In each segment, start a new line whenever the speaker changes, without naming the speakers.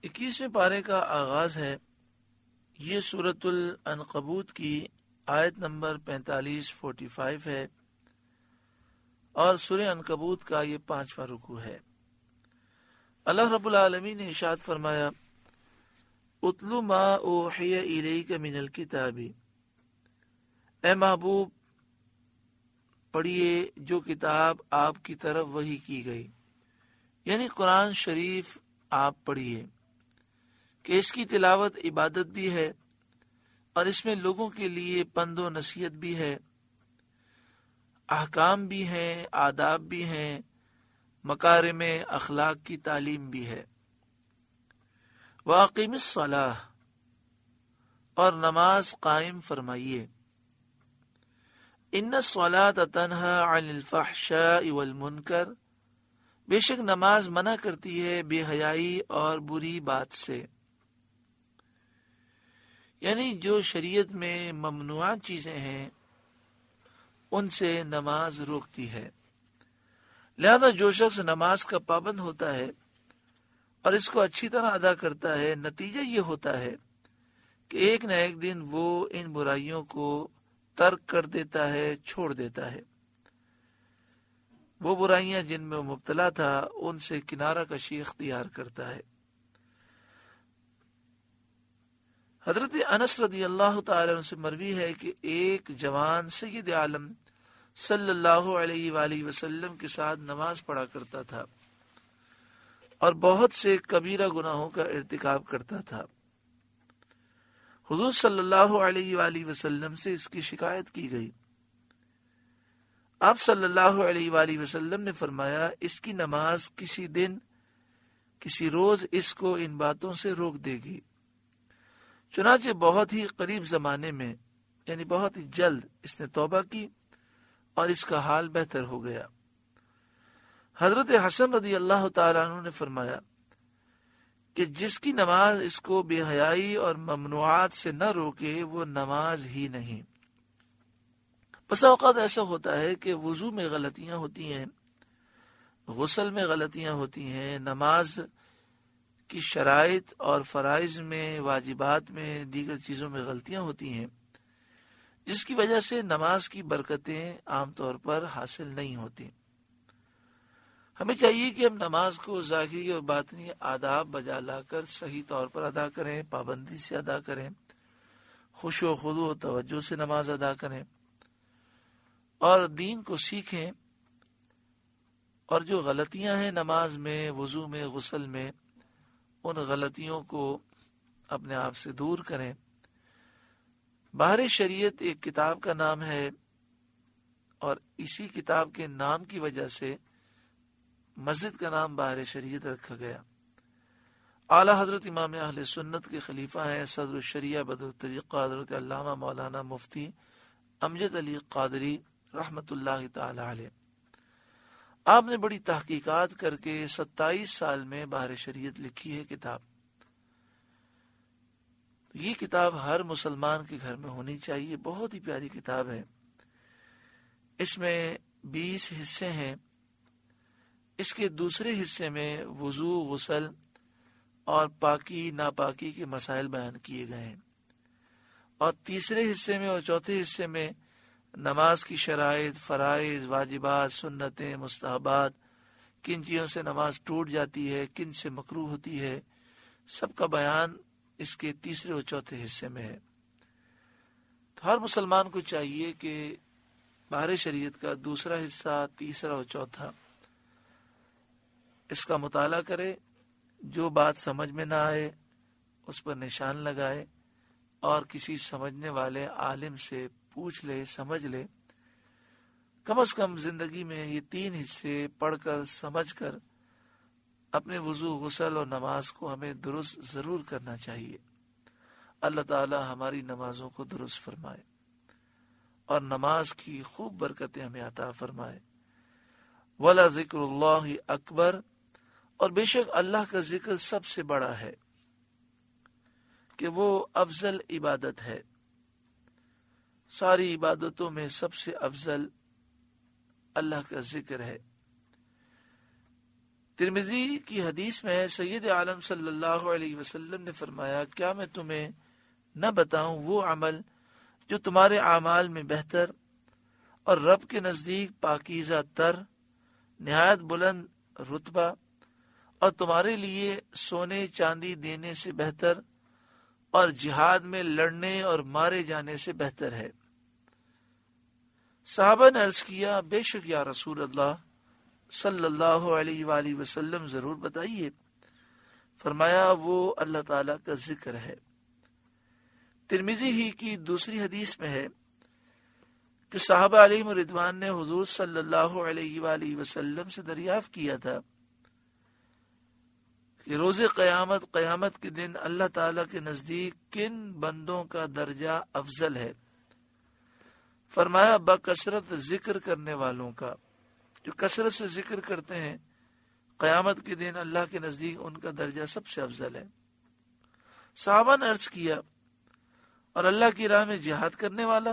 21ویں پارے کا آغاز ہے۔ یہ سورۃ العنکبوت کی آیت نمبر 45 ہے اور سورہ عنکبوت کا یہ 5واں رکوع ہے۔ اللہ رب العالمین نے ارشاد فرمایا، اتلو ما اوحی الیک من الکتاب، اے محبوب پڑھیے جو کتاب آپ کی طرف وحی کی گئی، یعنی قرآن شریف آپ پڑھیے کہ اس کی تلاوت عبادت بھی ہے اور اس میں لوگوں کے لیے پند و نصیحت بھی ہے، احکام بھی ہیں، آداب بھی ہیں، مکارم اخلاق کی تعلیم بھی ہے۔ وَأَقِمِ الصَّلَاةَ، اور نماز قائم فرمائیے۔ إِنَّ الصَّلَاةَ تَنْهَى عَنِ الْفَحْشَاءِ وَالْمُنْكَرِ، بے شک نماز منع کرتی ہے بے حیائی اور بری بات سے، یعنی جو شریعت میں ممنوع چیزیں ہیں ان سے نماز روکتی ہے۔ لہذا جو شخص نماز کا پابند ہوتا ہے اور اس کو اچھی طرح ادا کرتا ہے، نتیجہ یہ ہوتا ہے کہ ایک نہ ایک دن وہ ان برائیوں کو ترک کر دیتا ہے، چھوڑ دیتا ہے۔ وہ برائیاں جن میں وہ مبتلا تھا ان سے کنارہ کشی اختیار کرتا ہے۔ حضرت انس رضی اللہ تعالی عنہ سے مروی ہے کہ ایک جوان سید عالم صلی اللہ علیہ وآلہ وسلم کے ساتھ نماز پڑھا کرتا تھا اور بہت سے کبیرہ گناہوں کا ارتکاب کرتا تھا۔ حضور صلی اللہ علیہ وآلہ وسلم سے اس کی شکایت کی گئی۔ آپ صلی اللہ علیہ وآلہ وسلم نے فرمایا، اس کی نماز کسی دن کسی روز اس کو ان باتوں سے روک دے گی۔ چنانچہ بہت ہی قریب زمانے میں، یعنی بہت ہی جلد، اس نے توبہ کی اور اس کا حال بہتر ہو گیا۔ حضرت حسن رضی اللہ تعالیٰ عنہ نے فرمایا کہ جس کی نماز اس کو بے حیائی اور ممنوعات سے نہ روکے وہ نماز ہی نہیں۔ بس اوقات ایسا ہوتا ہے کہ وضو میں غلطیاں ہوتی ہیں، غسل میں غلطیاں ہوتی ہیں، نماز کی شرائط اور فرائض میں، واجبات میں، دیگر چیزوں میں غلطیاں ہوتی ہیں، جس کی وجہ سے نماز کی برکتیں عام طور پر حاصل نہیں ہوتی۔ ہمیں چاہیے کہ ہم نماز کو ظاہری اور باطنی آداب بجا لا کر صحیح طور پر ادا کریں، پابندی سے ادا کریں، خشوع و خضوع و توجہ سے نماز ادا کریں اور دین کو سیکھیں، اور جو غلطیاں ہیں نماز میں، وضو میں، غسل میں، ان غلطیوں کو اپنے آپ سے دور کریں۔ بحر شریعت ایک کتاب کا نام ہے اور اسی کتاب کے نام کی وجہ سے مسجد کا نام بحر شریعت رکھا گیا۔ اعلی حضرت امام اہل سنت کے خلیفہ ہیں صدر الشریعہ بدر الطریقہ حضرت علامہ مولانا مفتی امجد علی قادری رحمت اللہ تعالی علیہ۔ آپ نے بڑی تحقیقات کر کے 27 سال میں بحر شریعت لکھی ہے کتاب۔ یہ کتاب ہر مسلمان کے گھر میں ہونی چاہیے، بہت ہی پیاری کتاب ہے۔ اس میں 20 حصے ہیں۔ اس کے دوسرے حصے میں وضو، غسل اور پاکی ناپاکی کے مسائل بیان کیے گئے ہیں، اور تیسرے حصے میں اور چوتھے حصے میں نماز کی شرائط، فرائض، واجبات، سنتیں، مستحبات، کن چیزوں سے نماز ٹوٹ جاتی ہے، کن سے مکروہ ہوتی ہے، سب کا بیان اس کے تیسرے اور چوتھے حصے میں ہے۔ تو ہر مسلمان کو چاہیے کہ بحر شریعت کا دوسرا حصہ، تیسرا اور چوتھا اس کا مطالعہ کرے، جو بات سمجھ میں نہ آئے اس پر نشان لگائے اور کسی سمجھنے والے عالم سے پوچھ لے، سمجھ لے۔ کم از کم زندگی میں یہ 3 حصے پڑھ کر، سمجھ کر اپنے وضو، غسل اور نماز کو ہمیں درست ضرور کرنا چاہیے۔ اللہ تعالی ہماری نمازوں کو درست فرمائے اور نماز کی خوب برکتیں ہمیں عطا فرمائے۔ وَلَا ذِكْرُ اللَّهِ اکبر، اور بے شک اللہ کا ذکر سب سے بڑا ہے، کہ وہ افضل عبادت ہے۔ ساری عبادتوں میں سب سے افضل اللہ کا ذکر ہے۔ ترمذی کی حدیث میں سید عالم صلی اللہ علیہ وسلم نے فرمایا، کیا میں تمہیں نہ بتاؤں وہ عمل جو تمہارے اعمال میں بہتر اور رب کے نزدیک پاکیزہ تر، نہایت بلند رتبہ اور تمہارے لیے سونے چاندی دینے سے بہتر اور جہاد میں لڑنے اور مارے جانے سے بہتر ہے؟ صحابہ نے عرض کیا، بے شک یا رسول اللہ صلی اللہ علیہ وآلہ وسلم، ضرور بتائیے۔ فرمایا، وہ اللہ تعالیٰ کا ذکر ہے۔ ترمذی ہی کی دوسری حدیث میں ہے کہ صحابہ علیہم رضوان نے حضور صلی اللہ علیہ وآلہ وسلم سے دریافت کیا تھا کہ روز قیامت کے دن اللہ تعالیٰ کے نزدیک کن بندوں کا درجہ افضل ہے؟ فرمایا، بکثرت ذکر کرنے والوں کا، جو کثرت سے ذکر کرتے ہیں، قیامت کے دن اللہ کے نزدیک ان کا درجہ سب سے افضل ہے۔ صحابہ نے عرض کیا، اور اللہ کی راہ میں جہاد کرنے والا؟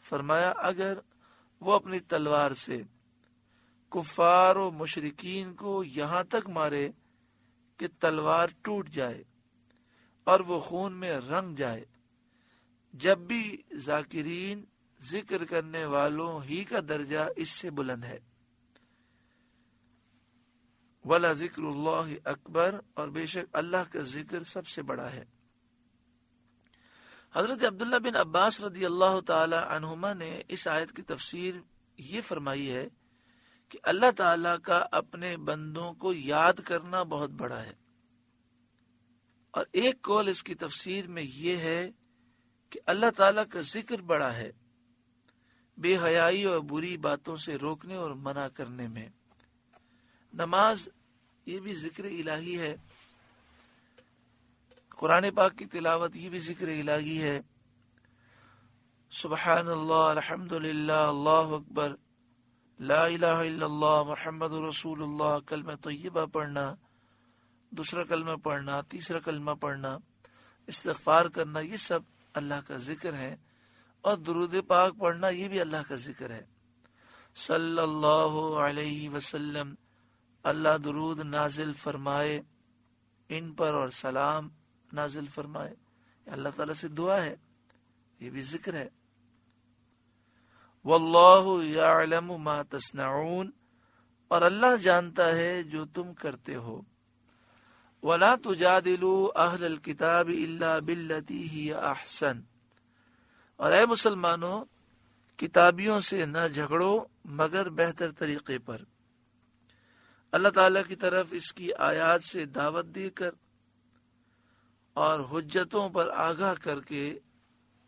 فرمایا، اگر وہ اپنی تلوار سے کفار و مشرکین کو یہاں تک مارے کہ تلوار ٹوٹ جائے اور وہ خون میں رنگ جائے، جب بھی ذاکرین ذکر کرنے والوں ہی کا درجہ اس سے بلند ہے۔ وَلَا ذِكْرُ اللَّهِ اکبر، اور بے شک اللہ کا ذکر سب سے بڑا ہے۔ حضرت عبداللہ بن عباس رضی اللہ تعالی عنہما نے اس آیت کی تفسیر یہ فرمائی ہے کہ اللہ تعالیٰ کا اپنے بندوں کو یاد کرنا بہت بڑا ہے، اور ایک قول اس کی تفسیر میں یہ ہے کہ اللہ تعالیٰ کا ذکر بڑا ہے بے حیائی اور بری باتوں سے روکنے اور منع کرنے میں۔ نماز یہ بھی ذکر الہی ہے، قرآن پاک کی تلاوت یہ بھی ذکر الہی ہے۔ سبحان اللہ، الحمدللہ، اللہ اکبر، لا الہ الا اللہ، محمد رسول اللہ، کلمہ طیبہ پڑھنا، دوسرا کلمہ پڑھنا، تیسرا کلمہ پڑھنا، استغفار کرنا، یہ سب اللہ کا ذکر ہے، اور درود پاک پڑھنا یہ بھی اللہ کا ذکر ہے۔ صلی اللہ علیہ وسلم، اللہ درود نازل فرمائے ان پر اور سلام نازل فرمائے، اللہ تعالیٰ سے دعا ہے، یہ بھی ذکر ہے۔ واللہ یعلم ما تصنعون، اور اللہ جانتا ہے جو تم کرتے ہو۔ ولا تجادلوا اہل الکتاب الا باللتی ہی احسن، اور اے مسلمانوں، کتابیوں سے نہ جھگڑو مگر بہتر طریقے پر، اللہ تعالیٰ کی طرف اس کی آیات سے دعوت دے کر اور حجتوں پر آگاہ کر کے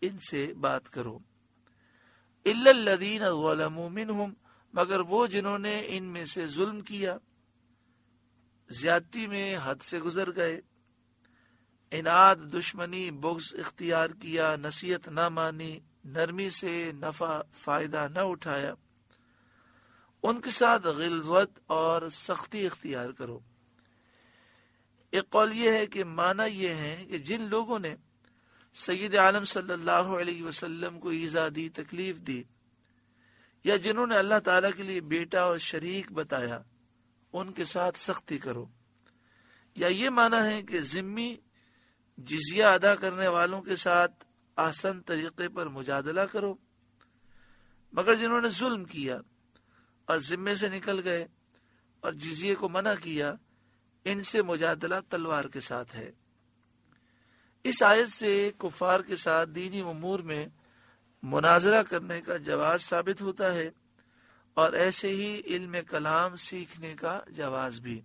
ان سے بات کرو۔ الا الذین ظلموا منہم، مگر وہ جنہوں نے ان میں سے ظلم کیا، زیادتی میں حد سے گزر گئے، عناد، دشمنی، بغض اختیار کیا، نصیحت نہ مانی، نرمی سے نفع فائدہ نہ اٹھایا، ان کے ساتھ غلظت اور سختی اختیار کرو۔ ایک قول یہ ہے کہ معنی یہ ہے کہ جن لوگوں نے سید عالم صلی اللہ علیہ وسلم کو ایذا دی، تکلیف دی، یا جنہوں نے اللہ تعالیٰ کے لیے بیٹا اور شریک بتایا، ان کے ساتھ سختی کرو۔ یا یہ معنی ہے کہ ذمی جزیہ ادا کرنے والوں کے ساتھ آسن طریقے پر مجادلہ کرو، مگر جنہوں نے ظلم کیا اور ذمے سے نکل گئے اور جزیے کو منع کیا، ان سے مجادلہ تلوار کے ساتھ ہے۔ اس آیت سے کفار کے ساتھ دینی امور میں مناظرہ کرنے کا جواز ثابت ہوتا ہے، اور ایسے ہی علم کلام سیکھنے کا جواز بھی۔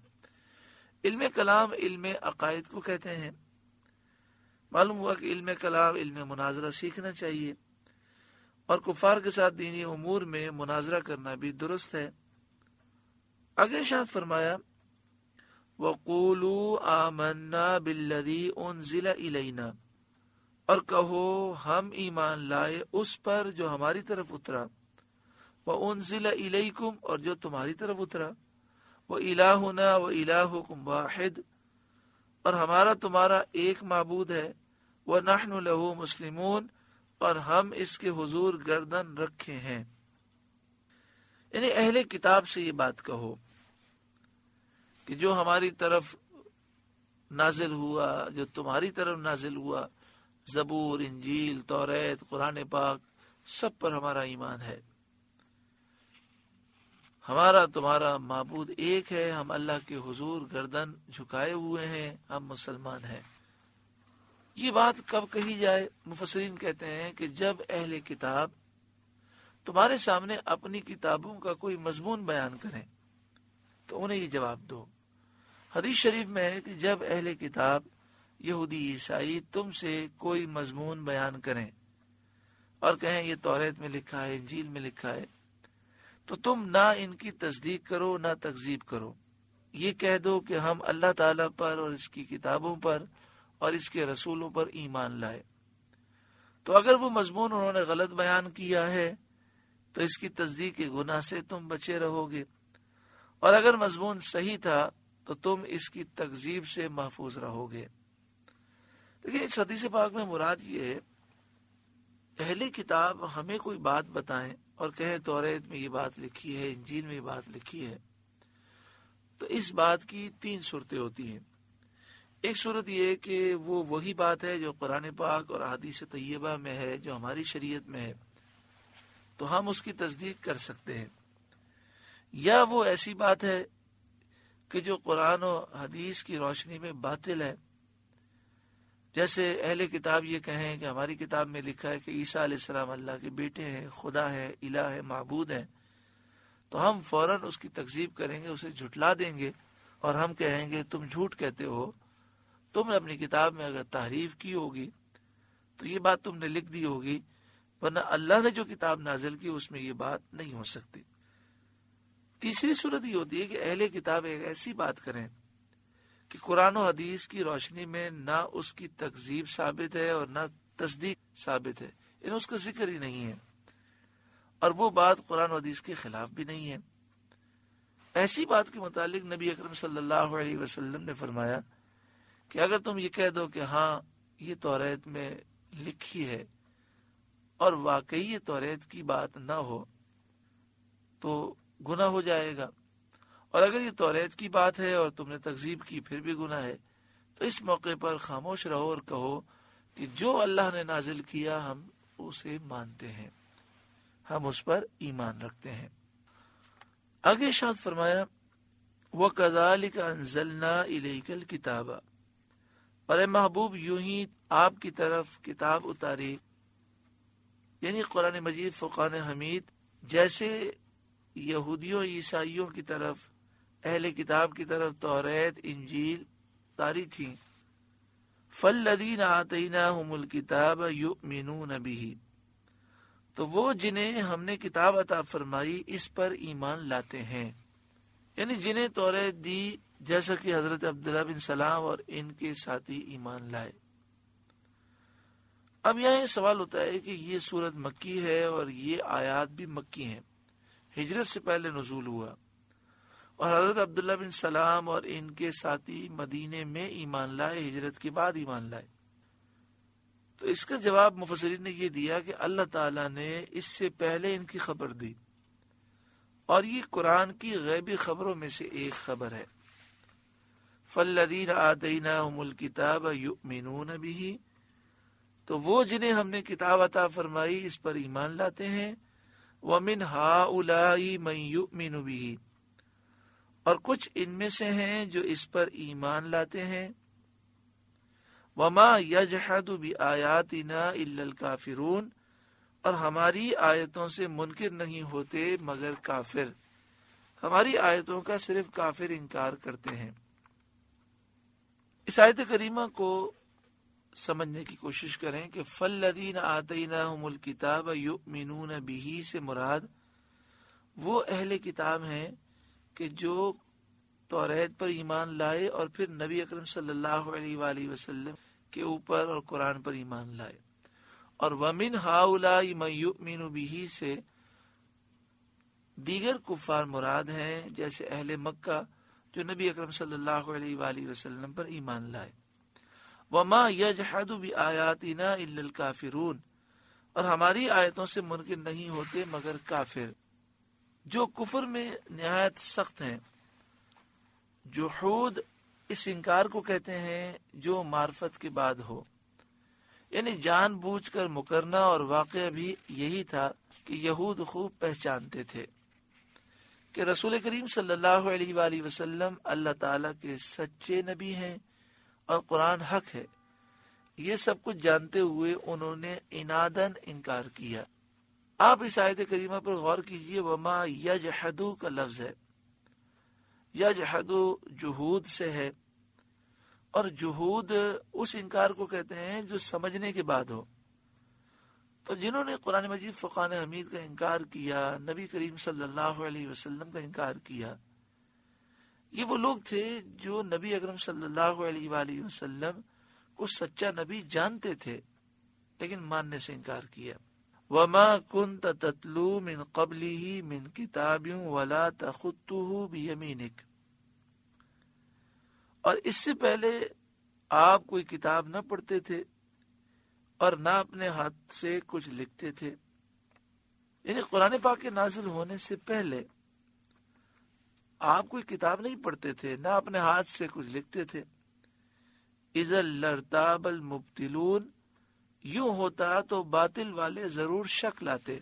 علم کلام علم عقائد کو کہتے ہیں۔ معلوم ہوا کہ علم کلام علم مناظرہ سیکھنا چاہیے، اور کفار کے ساتھ دینی امور میں مناظرہ کرنا بھی درست ہے۔ آگے ارشاد فرمایا، وَقُولُوا آمَنَّا بِالَّذِي أُنزِلَ إِلَيْنَا، اور کہو ہم ایمان لائے اس پر جو ہماری طرف اترا، وَأُنزِلَ إِلَيْكُمْ، اور جو تمہاری طرف اترا، وَإِلَٰهُنَا وَإِلَٰهُكُمْ وَاحِدٌ، اور ہمارا تمہارا ایک معبود ہے، وَنَحْنُ لَهُ مُسْلِمُونَ، اور ہم اس کے حضور گردن رکھے ہیں۔ یعنی اہل کتاب سے یہ بات کہو کہ جو ہماری طرف نازل ہوا، جو تمہاری طرف نازل ہوا، زبور، انجیل، توریت، قرآن پاک، سب پر ہمارا ایمان ہے۔ ہمارا تمہارا معبود ایک ہے، ہم اللہ کے حضور گردن جھکائے ہوئے ہیں، ہم مسلمان ہیں۔ یہ بات کب کہی جائے؟ مفسرین کہتے ہیں کہ جب اہل کتاب تمہارے سامنے اپنی کتابوں کا کوئی مضمون بیان کریں تو انہیں یہ جواب دو۔ حدیث شریف میں ہے کہ جب اہل کتاب یہودی عیسائی تم سے کوئی مضمون بیان کریں اور کہیں یہ توریت میں لکھا ہے، انجیل میں لکھا ہے، تو تم نہ ان کی تصدیق کرو نہ تکذیب کرو، یہ کہہ دو کہ ہم اللہ تعالیٰ پر اور اس کی کتابوں پر اور اس کے رسولوں پر ایمان لائے۔ تو اگر وہ مضمون انہوں نے غلط بیان کیا ہے تو اس کی تصدیق کے گناہ سے تم بچے رہو گے، اور اگر مضمون صحیح تھا تو تم اس کی تکذیب سے محفوظ رہو گے۔ لیکن اس حدیث پاک میں مراد یہ ہے، اہل کتاب ہمیں کوئی بات بتائیں اور کہیں توریت میں یہ بات لکھی ہے، انجیل میں یہ بات لکھی ہے، تو اس بات کی تین صورتیں ہوتی ہیں۔ ایک صورت یہ ہے کہ وہ وہی بات ہے جو قرآن پاک اور احادیث طیبہ میں ہے، جو ہماری شریعت میں ہے، تو ہم اس کی تصدیق کر سکتے ہیں، یا وہ ایسی بات ہے کہ جو قرآن و حدیث کی روشنی میں باطل ہے، جیسے اہل کتاب یہ کہیں کہ ہماری کتاب میں لکھا ہے کہ عیسیٰ علیہ السلام اللہ کے بیٹے ہیں، خدا ہے، الہ ہے، معبود ہے، تو ہم فوراً اس کی تکذیب کریں گے، اسے جھٹلا دیں گے اور ہم کہیں گے تم جھوٹ کہتے ہو، تم نے اپنی کتاب میں اگر تحریف کی ہوگی تو یہ بات تم نے لکھ دی ہوگی، ورنہ اللہ نے جو کتاب نازل کی اس میں یہ بات نہیں ہو سکتی۔ تیسری صورت یہ ہوتی ہے کہ اہل کتاب ایک ایسی بات کریں کہ قرآن و حدیث کی روشنی میں نہ اس کی تکذیب ثابت ہے اور نہ تصدیق ثابت ہے، یعنی اس کا ذکر ہی نہیں ہے، اور وہ بات قرآن و حدیث کے خلاف بھی نہیں ہے۔ ایسی بات کے متعلق نبی اکرم صلی اللہ علیہ وسلم نے فرمایا کہ اگر تم یہ کہہ دو کہ ہاں یہ توریت میں لکھی ہے اور واقعی یہ توریت کی بات نہ ہو تو گناہ ہو جائے گا، اور اگر یہ توریت کی بات ہے اور تم نے تکذیب کی پھر بھی گناہ ہے، تو اس موقع پر خاموش رہو اور کہو کہ جو اللہ نے نازل کیا ہم اسے مانتے ہیں، ہم اس پر ایمان رکھتے ہیں۔ آگے ارشاد فرمایا وَكَذَلِكَ أَنزَلْنَا إِلَيْكَ الْكِتَابَ، اور اے محبوب یوں ہی آپ کی طرف کتاب اتاری، یعنی قرآن مجید، فرقان حمید، جیسے یہودیوں عیسائیوں کی طرف اہل کتاب کی طرف توریت انجیل اتاری تھی۔ فَالَّذِينَ آتَيْنَاهُمُ الْكِتَابَ يُؤْمِنُونَ بِهِ، تو وہ جنہیں ہم نے کتاب عطا فرمائی اس پر ایمان لاتے ہیں، یعنی جنہیں توریت دی، جیسا کہ حضرت عبداللہ بن سلام اور ان کے ساتھی ایمان لائے۔ اب یہاں یہ سوال ہوتا ہے کہ یہ سورت مکی ہے اور یہ آیات بھی مکی ہیں، ہجرت سے پہلے نزول ہوا، اور حضرت عبداللہ بن سلام اور ان کے ساتھی مدینے میں ایمان لائے، ہجرت کے بعد ایمان لائے۔ تو اس کا جواب مفسرین نے یہ دیا کہ اللہ تعالیٰ نے اس سے پہلے ان کی خبر دی، اور یہ قرآن کی غیبی خبروں میں سے ایک خبر ہے۔ فَالَّذِينَ آتَيْنَاهُمُ الْكِتَابَ يُؤْمِنُونَ بِهِ، تو وہ جنہیں ہم نے کتاب عطا فرمائی اس پر ایمان لاتے ہیں۔ وَمِنْ هَؤُلَاءِ مَنْ يُؤْمِنُ بِهِ، اور کچھ ان میں سے ہیں جو اس پر ایمان لاتے ہیں۔ وَمَا يَجْحَدُ بِآيَاتِنَا إِلَّا الْكَافِرُونَ، اور ہماری آیتوں سے منکر نہیں ہوتے مگر کافر، ہماری آیتوں کا صرف کافر انکار کرتے ہیں۔ اس آیت کریمہ کو سمجھنے کی کوشش کریں کہ فَالَّذِينَ آتَيْنَاهُمُ الْكِتَابَ يُؤْمِنُونَ بِهِ سے مراد وہ اہل کتاب ہیں کہ جو توریت پر ایمان لائے اور پھر نبی اکرم صلی اللہ علیہ وآلہ وسلم کے اوپر اور قرآن پر ایمان لائے، اور وَمِنْ هَؤُلَاءِ مَنْ يُؤْمِنُ بِهِ سے دیگر کفار مراد ہیں، جیسے اہل مکہ جو نبی اکرم صلی اللہ علیہ وآلہ وسلم پر ایمان لائے۔ وَمَا يَجْحَدُ بِآيَاتِنَا إِلَّا الْكَافِرُونَ، اور ہماری آیتوں سے منکر نہیں ہوتے مگر کافر، جو کفر میں نہایت سخت ہیں۔ جحود اس انکار کو کہتے ہیں جو معرفت کے بعد ہو، یعنی جان بوجھ کر مکرنا، اور واقعہ بھی یہی تھا کہ یہود خوب پہچانتے تھے کہ رسول کریم صلی اللہ علیہ وآلہ وسلم اللہ تعالیٰ کے سچے نبی ہیں اور قرآن حق ہے۔ یہ سب کچھ جانتے ہوئے انہوں نے عناداً انکار کیا۔ آپ اس آیت کریمہ پر غور کیجئے، وما یجحدو کا لفظ ہے، یجحدو جہود سے ہے، اور جہود اس انکار کو کہتے ہیں جو سمجھنے کے بعد ہو۔ تو جنہوں نے قرآن مجید فرقان حمید کا انکار کیا، نبی کریم صلی اللہ علیہ وسلم کا انکار کیا، یہ وہ لوگ تھے جو نبی اکرم صلی اللہ علیہ وآلہ وسلم کو سچا نبی جانتے تھے لیکن ماننے سے انکار کیا۔ وما كنت تتلو من قبله من کتاب ولا تخطه بیمینک، اور اس سے پہلے آپ کوئی کتاب نہ پڑھتے تھے اور نہ اپنے ہاتھ سے کچھ لکھتے تھے، یعنی قرآن پاک کے نازل ہونے سے پہلے آپ کوئی کتاب نہیں پڑھتے تھے، نہ اپنے ہاتھ سے کچھ لکھتے تھے۔ اذا لارتاب المبتلون، یوں ہوتا تو باطل والے ضرور شک لاتے،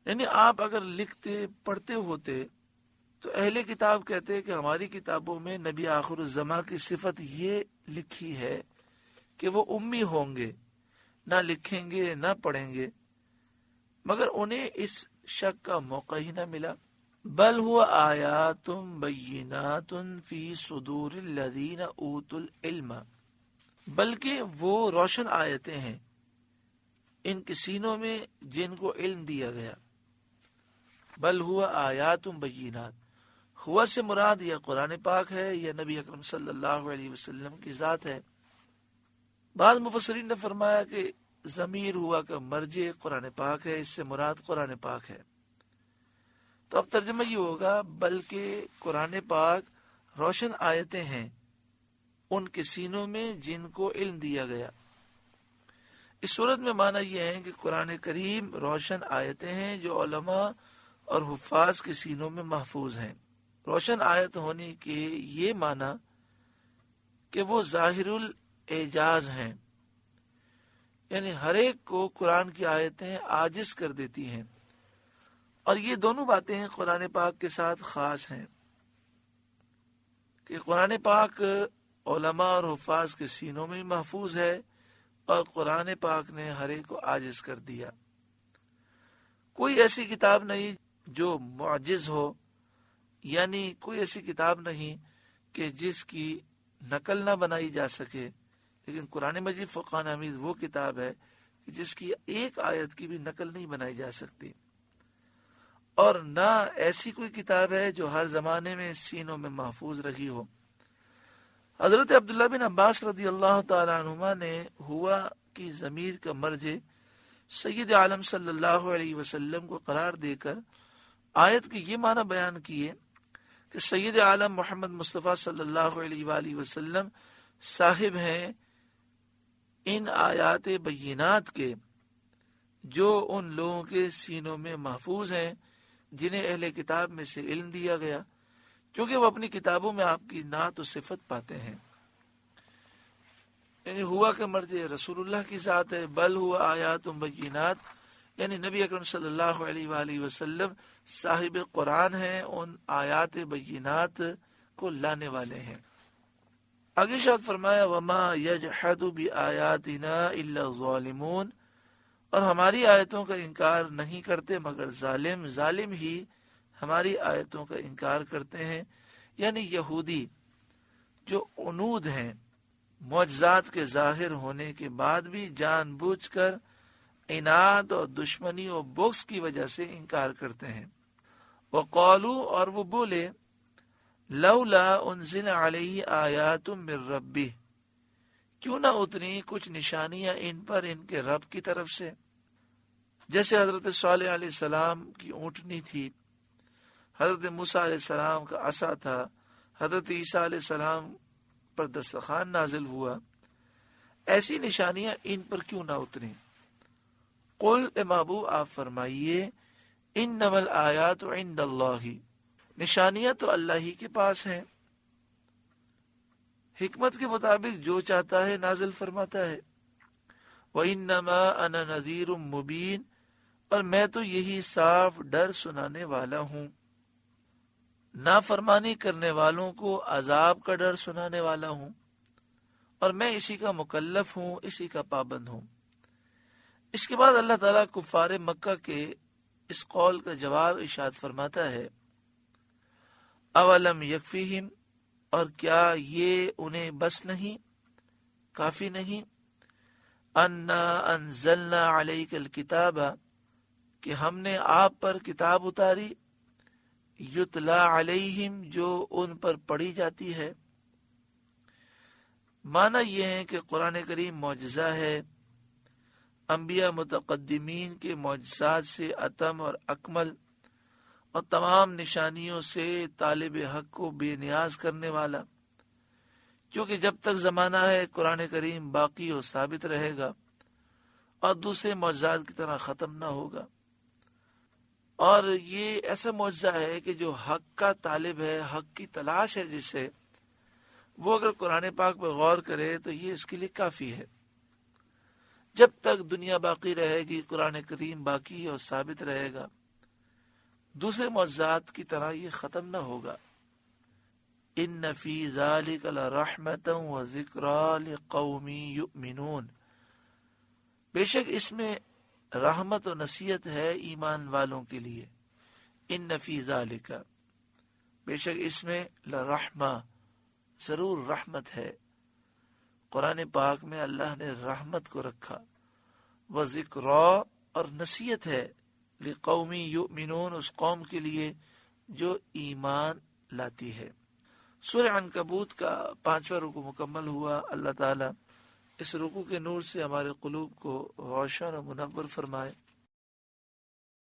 یعنی آپ اگر لکھتے پڑھتے ہوتے تو اہل کتاب کہتے کہ ہماری کتابوں میں نبی آخر الزماں کی صفت یہ لکھی ہے کہ وہ امی ہوں گے، نہ لکھیں گے نہ پڑھیں گے، مگر انہیں اس شک کا موقع ہی نہ ملا۔ بل ہوا آیات بینات فی صدور الذین اوتوا العلم، بلکہ وہ روشن آیتیں ہیں ان کے سینوں میں جن کو علم دیا گیا۔ بل ہوا آیات بینات، ہوا سے مراد یا قرآن پاک ہے یا نبی اکرم صلی اللہ علیہ وسلم کی ذات ہے۔ بعض مفسرین نے فرمایا کہ ضمیر ہوا کا مرجع قرآن پاک ہے، اس سے مراد قرآن پاک ہے۔ تو اب ترجمہ یہ ہوگا بلکہ قرآن پاک روشن آیتیں ہیں ان کے سینوں میں جن کو علم دیا گیا۔ اس صورت میں معنی یہ ہے کہ قرآن کریم روشن آیتیں ہیں جو علماء اور حفاظ کے سینوں میں محفوظ ہیں۔ روشن آیت ہونے کے یہ معنی کہ وہ ظاہر الاعجاز ہیں، یعنی ہر ایک کو قرآن کی آیتیں عاجز کر دیتی ہیں، اور یہ دونوں باتیں قرآن پاک کے ساتھ خاص ہیں کہ قرآن پاک علماء اور حفاظ کے سینوں میں محفوظ ہے اور قرآن پاک نے ہر ایک کو عاجز کر دیا۔ کوئی ایسی کتاب نہیں جو معجز ہو، یعنی کوئی ایسی کتاب نہیں کہ جس کی نقل نہ بنائی جا سکے، لیکن قرآن مجید فرقان حمید وہ کتاب ہے کہ جس کی ایک آیت کی بھی نقل نہیں بنائی جا سکتی، اور نہ ایسی کوئی کتاب ہے جو ہر زمانے میں سینوں میں محفوظ رہی ہو۔ حضرت عبداللہ بن عباس رضی اللہ تعالی عنہما نے ہوا کی ضمیر کا مرجع سید عالم صلی اللہ علیہ وسلم کو قرار دے کر آیت کے یہ معنی بیان کیے کہ سید عالم محمد مصطفیٰ صلی اللہ علیہ وآلہ وسلم صاحب ہیں ان آیات بینات کے جو ان لوگوں کے سینوں میں محفوظ ہیں جنہیں اہل کتاب میں سے علم دیا گیا، کیونکہ وہ اپنی کتابوں میں آپ کی نعت و صفت پاتے ہیں۔ یعنی ہوا کا مرجع رسول اللہ کی ذات ہے، بل ہوا آیات بینات، یعنی نبی اکرم صلی اللہ علیہ وآلہ وسلم صاحب قرآن ہیں، ان آیات بینات کو لانے والے ہیں۔ آگے شاید فرمایا وما یجحد بآیاتنا الا الظالمون، اور ہماری آیتوں کا انکار نہیں کرتے مگر ظالم ہی ہماری آیتوں کا انکار کرتے ہیں، یعنی یہودی جو عنود ہیں، معجزات کے ظاہر ہونے کے بعد بھی جان بوجھ کر عناد اور دشمنی اور بغض کی وجہ سے انکار کرتے ہیں۔ وقالوا، اور وہ بولے، لولا انزل علیہ آیات من ربہ، کیوں نہ اتنی کچھ نشانیاں ان پر ان کے رب کی طرف سے، جیسے حضرت صالح علیہ السلام کی اونٹنی تھی، حضرت موسیٰ علیہ السلام کا عصا تھا، حضرت عیسیٰ علیہ السلام پر دسترخوان نازل ہوا، ایسی نشانیاں ان پر کیوں نہ اتریں۔ قل، اے محبوب آپ فرمائیے، انما الآیات عند اللہ، نشانیاں تو اللہ ہی کے پاس ہیں، حکمت کے مطابق جو چاہتا ہے نازل فرماتا ہے۔ وَإِنَّمَا أَنَا نَذِيرٌ مُبِينٌ، اور میں تو یہی صاف ڈر سنانے والا ہوں، نافرمانی کرنے والوں کو عذاب کا ڈر سنانے والا ہوں، اور میں اسی کا مکلف ہوں، اسی کا پابند ہوں۔ اس کے بعد اللہ تعالیٰ کفار مکہ کے اس قول کا جواب ارشاد فرماتا ہے، اولم یکفیہم، اور کیا یہ انہیں بس نہیں، کافی نہیں، انا انزلنا علیک الکتاب، کہ ہم نے آپ پر کتاب اتاری، یتلا علیہم، جو ان پر پڑھی جاتی ہے۔ معنی یہ ہے کہ قرآن کریم معجزہ ہے، انبیاء متقدمین کے معجزات سے اتم اور اکمل، اور تمام نشانیوں سے طالب حق کو بے نیاز کرنے والا، کیونکہ جب تک زمانہ ہے قرآن کریم باقی و ثابت رہے گا اور دوسرے معجزات کی طرح ختم نہ ہوگا۔ اور یہ ایسا معجزہ ہے کہ جو حق کا طالب ہے، حق کی تلاش ہے جسے، وہ اگر قرآن پاک پہ غور کرے تو یہ اس کے لیے کافی ہے۔ جب تک دنیا باقی رہے گی قرآن کریم باقی اور ثابت رہے گا، دوسرے معجزات کی طرح یہ ختم نہ ہوگا۔ ان فی ذلک لرحمۃ وذکریٰ لقوم یؤمنون، بے شک اس میں رحمت و نصیحت ہے ایمان والوں کے لیے۔ ان فی ذالک، بے شک اس میں لرحمہ، ضرور رحمت ہے۔ قرآن پاک میں اللہ نے رحمت کو رکھا، وذکریٰ، اور نصیحت ہے، لقوم یؤمنون، اس قوم کے لیے جو ایمان لاتی ہے۔ سورہ عنکبوت کا 5واں رکوع مکمل ہوا۔ اللہ تعالیٰ اس رکوع کے نور سے ہمارے قلوب کو روشن اور منور فرمائے۔